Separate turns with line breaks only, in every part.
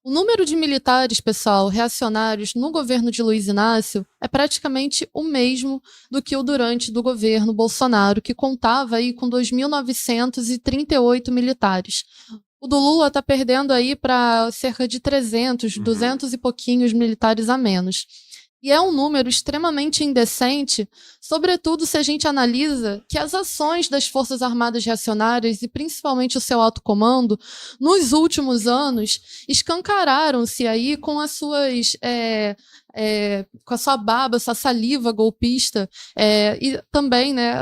O número de militares, pessoal, reacionários no governo de Luiz Inácio é praticamente o mesmo do que o durante do governo Bolsonaro, que contava aí com 2.938 militares. O do Lula está perdendo aí para cerca de 300, 200 e pouquinhos militares a menos. E é um número extremamente indecente, sobretudo se a gente analisa que as ações das Forças Armadas Reacionárias, e principalmente o seu alto comando, nos últimos anos, escancararam-se aí com as suas... com a sua baba, sua saliva golpista, e também, né,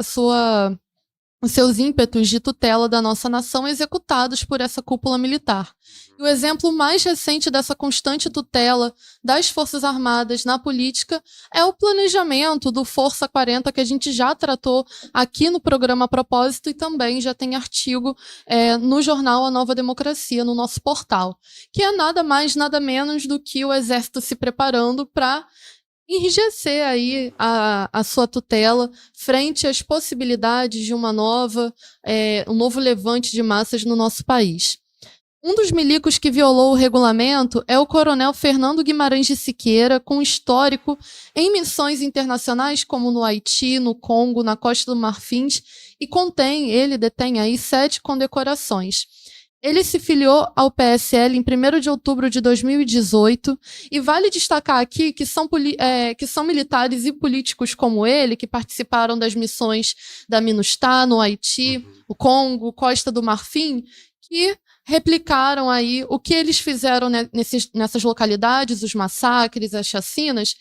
os seus ímpetos de tutela da nossa nação executados por essa cúpula militar. E o exemplo mais recente dessa constante tutela das Forças Armadas na política é o planejamento do Força 40, que a gente já tratou aqui no programa Propósito e também já tem artigo no jornal A Nova Democracia, no nosso portal, que é nada mais, nada menos do que o Exército se preparando para enrijecer aí a sua tutela frente às possibilidades de um novo levante de massas no nosso país. Um dos milicos que violou o regulamento é o coronel Fernando Guimarães de Siqueira, com histórico em missões internacionais como no Haiti, no Congo, na Costa do Marfim, e ele detém aí 7 condecorações. Ele se filiou ao PSL em 1º de outubro de 2018 e vale destacar aqui que são militares e políticos como ele que participaram das missões da MINUSTAH no Haiti, o Congo, Costa do Marfim, que replicaram aí o que eles fizeram nessas localidades, os massacres, as chacinas,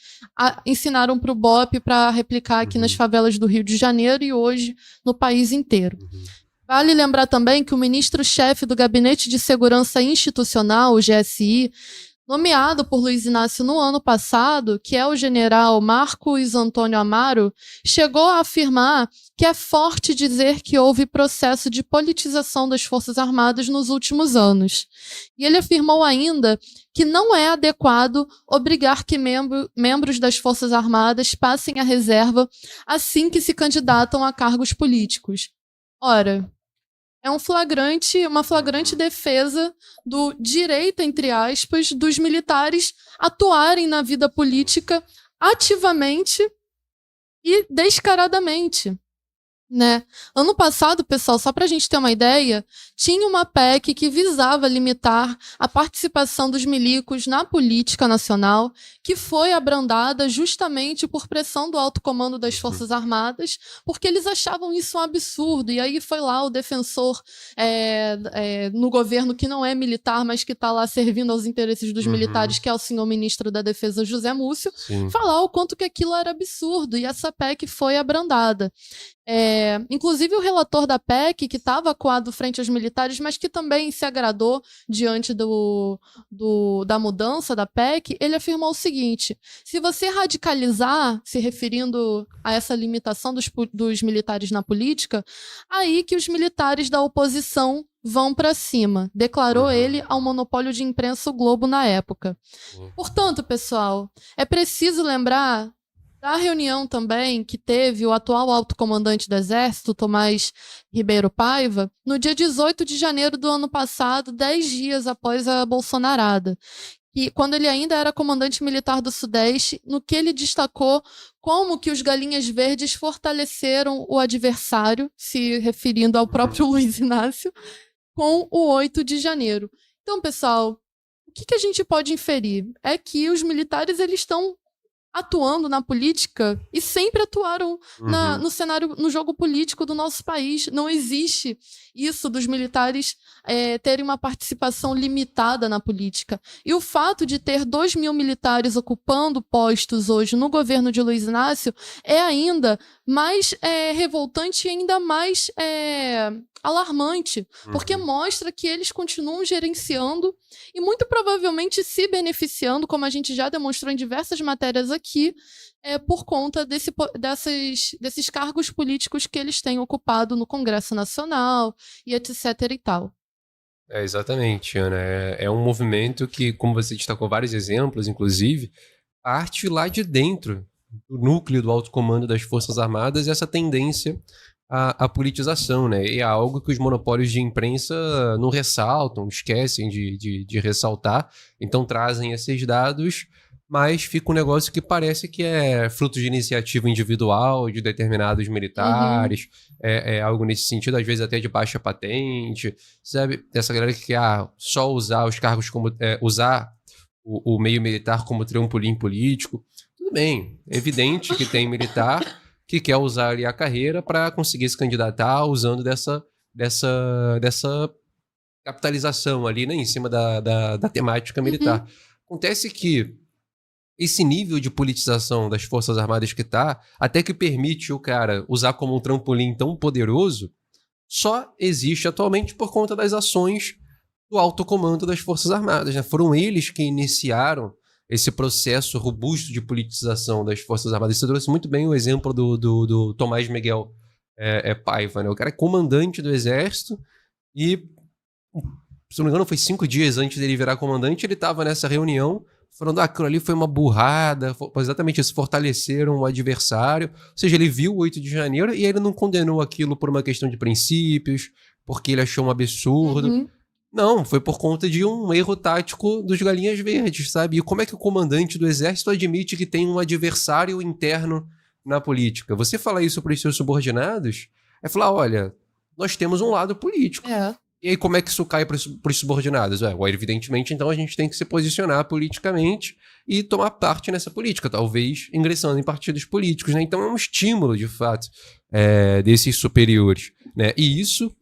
ensinaram para o BOP para replicar aqui nas favelas do Rio de Janeiro e hoje no país inteiro. Vale lembrar também que o ministro-chefe do Gabinete de Segurança Institucional, o GSI, nomeado por Luiz Inácio no ano passado, que é o general Marcos Antônio Amaro, chegou a afirmar que é forte dizer que houve processo de politização das Forças Armadas nos últimos anos. E ele afirmou ainda que não é adequado obrigar que membros das Forças Armadas passem à reserva assim que se candidatam a cargos políticos. Ora, é uma flagrante defesa do direito, entre aspas, dos militares atuarem na vida política ativamente e descaradamente. Né? Ano passado, pessoal, só para a gente ter uma ideia, tinha uma PEC que visava limitar a participação dos milicos na política nacional, que foi abrandada justamente por pressão do alto comando das Forças Armadas, porque eles achavam isso um absurdo. E aí foi lá o defensor no governo que não é militar, mas que está lá servindo aos interesses dos militares, que é o senhor ministro da Defesa, José Múcio, falar o quanto que aquilo era absurdo. E essa PEC foi abrandada. Inclusive o relator da PEC, que estava acuado frente aos militares, mas que também se agradou diante da mudança da PEC, ele afirmou o seguinte: se você radicalizar, se referindo a essa limitação dos militares na política, aí que os militares da oposição vão para cima, declarou ele ao monopólio de imprensa O Globo na época. Portanto, pessoal, é preciso lembrar da reunião também que teve o atual alto comandante do Exército, Tomás Ribeiro Paiva, no dia 18 de janeiro do ano passado, 10 dias após a Bolsonarada, e quando ele ainda era comandante militar do Sudeste, no que ele destacou como que os Galinhas Verdes fortaleceram o adversário, se referindo ao próprio Luiz Inácio, com o 8 de janeiro. Então, pessoal, o que a gente pode inferir? É que os militares eles estão atuando na política e sempre atuaram no cenário, no jogo político do nosso país. Não existe isso dos militares terem uma participação limitada na política. E o fato de ter 2.000 militares ocupando postos hoje no governo de Luiz Inácio é ainda mais revoltante e ainda mais alarmante, porque mostra que eles continuam gerenciando e muito provavelmente se beneficiando, como a gente já demonstrou em diversas matérias aqui, por conta desses cargos políticos que eles têm ocupado no Congresso Nacional e etc e tal.
Exatamente, Ana. É um movimento que, como você destacou vários exemplos, inclusive, parte lá de dentro do núcleo do alto comando das Forças Armadas, essa tendência a politização, né? E é algo que os monopólios de imprensa não ressaltam, esquecem de ressaltar, então trazem esses dados, mas fica um negócio que parece que é fruto de iniciativa individual de determinados militares, é algo nesse sentido, às vezes até de baixa patente, sabe? Essa galera que quer só usar os cargos como... usar o meio militar como trampolim político. Tudo bem, é evidente que tem militar que quer usar ali a carreira para conseguir se candidatar usando dessa capitalização ali, né, em cima da temática militar. Acontece que esse nível de politização das Forças Armadas que tá, até que permite o cara usar como um trampolim tão poderoso, só existe atualmente por conta das ações do alto comando das Forças Armadas, né? Foram eles que iniciaram esse processo robusto de politização das Forças Armadas. Você trouxe muito bem o exemplo do Tomás Miguel Paiva, né? O cara é comandante do Exército e, se não me engano, foi 5 dias antes dele virar comandante, ele estava nessa reunião falando, aquilo ali foi uma burrada, exatamente isso, fortaleceram o adversário. Ou seja, ele viu o 8 de janeiro e ele não condenou aquilo por uma questão de princípios, porque ele achou um absurdo. Não, foi por conta de um erro tático dos Galinhas Verdes, sabe? E como é que o comandante do exército admite que tem um adversário interno na política? Você fala isso para os seus subordinados, é falar, olha, nós temos um lado político. E aí como é que isso cai para os subordinados? Evidentemente, então a gente tem que se posicionar politicamente e tomar parte nessa política, talvez ingressando em partidos políticos, né? Então é um estímulo, de fato, desses superiores, né? E isso...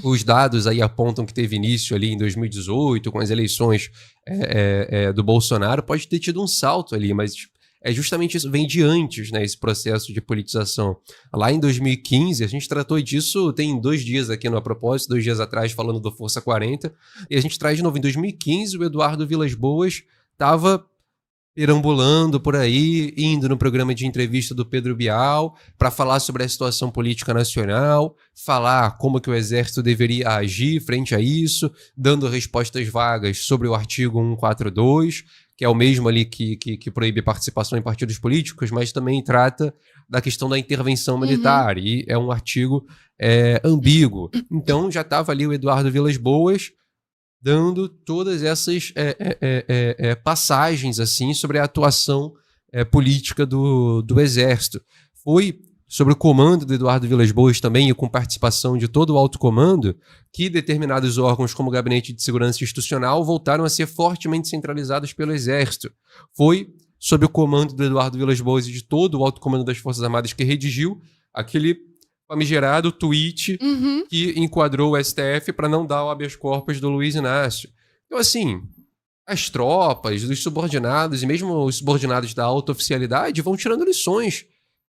Os dados aí apontam que teve início ali em 2018, com as eleições do Bolsonaro, pode ter tido um salto ali, mas é justamente isso, vem de antes, né, esse processo de politização. Lá em 2015, a gente tratou disso, tem 2 dias aqui no A Propósito, 2 dias atrás, falando do Força 40, e a gente traz de novo, em 2015, o Eduardo Vilas Boas estava perambulando por aí, indo no programa de entrevista do Pedro Bial para falar sobre a situação política nacional, falar como que o Exército deveria agir frente a isso, dando respostas vagas sobre o artigo 142, que é o mesmo ali que proíbe participação em partidos políticos, mas também trata da questão da intervenção militar, e é um artigo ambíguo. Então já estava ali o Eduardo Vilas Boas dando todas essas passagens assim, sobre a atuação política do Exército. Foi sobre o comando do Eduardo Vilas Boas também, e com participação de todo o alto comando, que determinados órgãos como o Gabinete de Segurança Institucional voltaram a ser fortemente centralizados pelo Exército. Foi sob o comando do Eduardo Vilas Boas e de todo o alto comando das Forças Armadas que redigiu aquele famigerado tweet que enquadrou o STF para não dar o habeas corpus do Luiz Inácio. Então, assim, as tropas, os subordinados e mesmo os subordinados da alta oficialidade vão tirando lições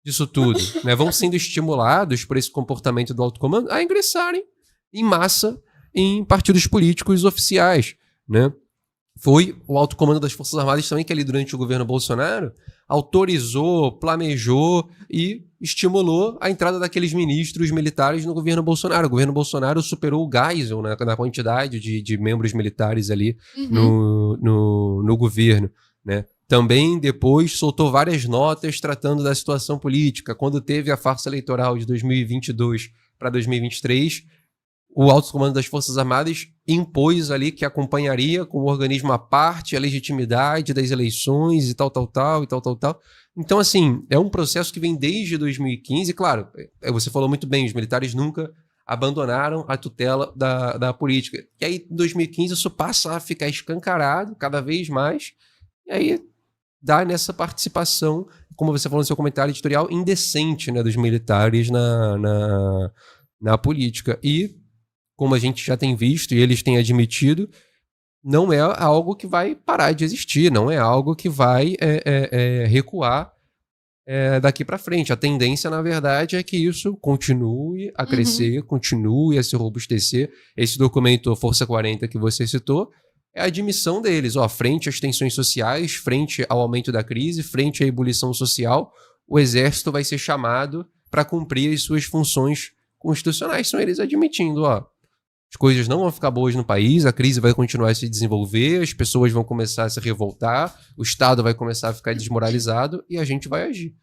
disso tudo, né? Vão sendo estimulados por esse comportamento do alto comando a ingressarem em massa em partidos políticos oficiais, né? Foi o alto comando das Forças Armadas também que ali durante o governo Bolsonaro autorizou, planejou e estimulou a entrada daqueles ministros militares no governo Bolsonaro. O governo Bolsonaro superou o Geisel na quantidade de membros militares ali no governo, né? Também depois soltou várias notas tratando da situação política. Quando teve a farsa eleitoral de 2022 para 2023, o alto comando das Forças Armadas impôs ali que acompanharia com o organismo à parte a legitimidade das eleições e tal. Então, assim, é um processo que vem desde 2015. Claro, você falou muito bem, os militares nunca abandonaram a tutela da política. E aí, em 2015, isso passa a ficar escancarado cada vez mais. E aí dá nessa participação, como você falou no seu comentário editorial, indecente, né, dos militares na política. E, como a gente já tem visto e eles têm admitido, não é algo que vai parar de existir, não é algo que vai recuar daqui para frente. A tendência, na verdade, é que isso continue a crescer, continue a se robustecer. Esse documento Força 40 que você citou é a admissão deles, frente às tensões sociais, frente ao aumento da crise, frente à ebulição social, o Exército vai ser chamado para cumprir as suas funções constitucionais. São eles admitindo, as coisas não vão ficar boas no país, a crise vai continuar a se desenvolver, as pessoas vão começar a se revoltar, o Estado vai começar a ficar desmoralizado e a gente vai agir.